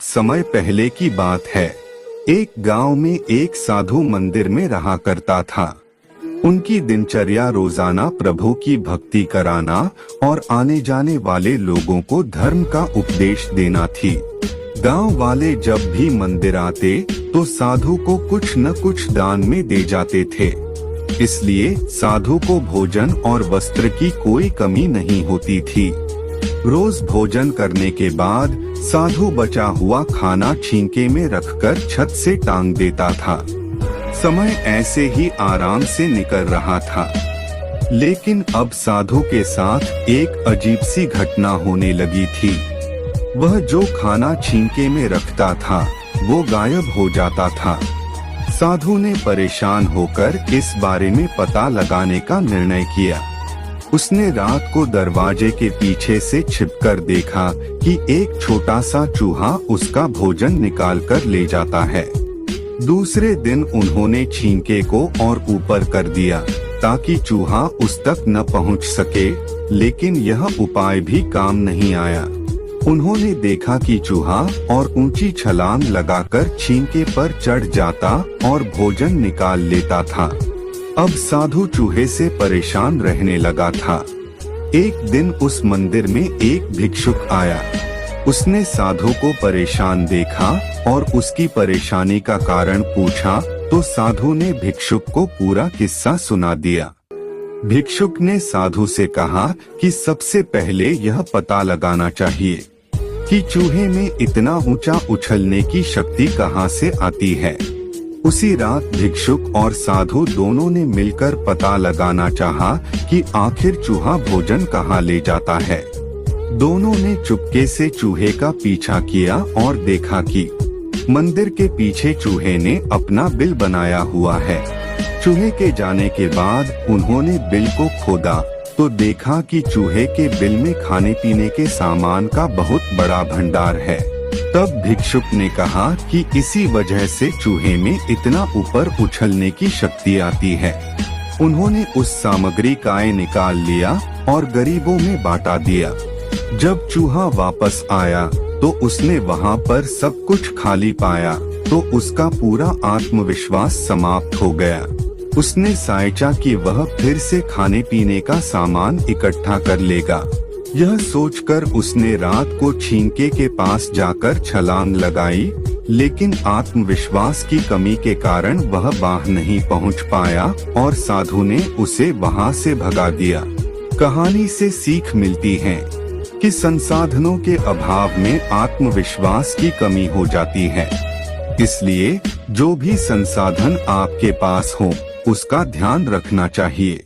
बहुत समय पहले की बात है। एक गांव में एक साधु मंदिर में रहा करता था। उनकी दिनचर्या रोजाना प्रभु की भक्ति कराना और आने जाने वाले लोगों को धर्म का उपदेश देना थी। गांव वाले जब भी मंदिर आते तो साधु को कुछ न कुछ दान में दे जाते थे, इसलिए साधु को भोजन और वस्त्र की कोई कमी नहीं होती थी। रोज भोजन करने के बाद साधु बचा हुआ खाना छींके में रखकर छत से टांग देता था। समय ऐसे ही आराम से निकल रहा था, लेकिन अब साधु के साथ एक अजीब सी घटना होने लगी थी। वह जो खाना छींके में रखता था वो गायब हो जाता था। साधु ने परेशान होकर इस बारे में पता लगाने का निर्णय किया। उसने रात को दरवाजे के पीछे से छिपकर देखा कि एक छोटा सा चूहा उसका भोजन निकाल कर ले जाता है। दूसरे दिन उन्होंने छींके को और ऊपर कर दिया ताकि चूहा उस तक न पहुंच सके, लेकिन यह उपाय भी काम नहीं आया। उन्होंने देखा कि चूहा और ऊंची छलांग लगाकर छींके पर चढ़ जाता और भोजन निकाल लेता था। अब साधु चूहे से परेशान रहने लगा था। एक दिन उस मंदिर में एक भिक्षुक आया। उसने साधु को परेशान देखा और उसकी परेशानी का कारण पूछा तो साधु ने भिक्षुक को पूरा किस्सा सुना दिया। भिक्षुक ने साधु से कहा कि सबसे पहले यह पता लगाना चाहिए कि चूहे में इतना ऊंचा उछलने की शक्ति कहां से आती है। उसी रात भिक्षुक और साधु दोनों ने मिलकर पता लगाना चाहा कि आखिर चूहा भोजन कहां ले जाता है। दोनों ने चुपके से चूहे का पीछा किया और देखा कि मंदिर के पीछे चूहे ने अपना बिल बनाया हुआ है। चूहे के जाने के बाद उन्होंने बिल को खोदा तो देखा कि चूहे के बिल में खाने पीने के सामान का बहुत बड़ा भंडार है। तब भिक्षुक ने कहा कि इसी वजह से चूहे में इतना ऊपर उछलने की शक्ति आती है। उन्होंने उस सामग्री का निकाल लिया और गरीबों में बांटा दिया। जब चूहा वापस आया तो उसने वहां पर सब कुछ खाली पाया तो उसका पूरा आत्मविश्वास समाप्त हो गया। उसने सोचा कि वह फिर से खाने पीने का सामान इकट्ठा कर लेगा। यह सोचकर उसने रात को छींके के पास जाकर छलांग लगाई, लेकिन आत्मविश्वास की कमी के कारण वह वहां नहीं पहुंच पाया और साधु ने उसे वहां से भगा दिया। कहानी से सीख मिलती है कि संसाधनों के अभाव में आत्मविश्वास की कमी हो जाती है। इसलिए जो भी संसाधन आपके पास हो उसका ध्यान रखना चाहिए।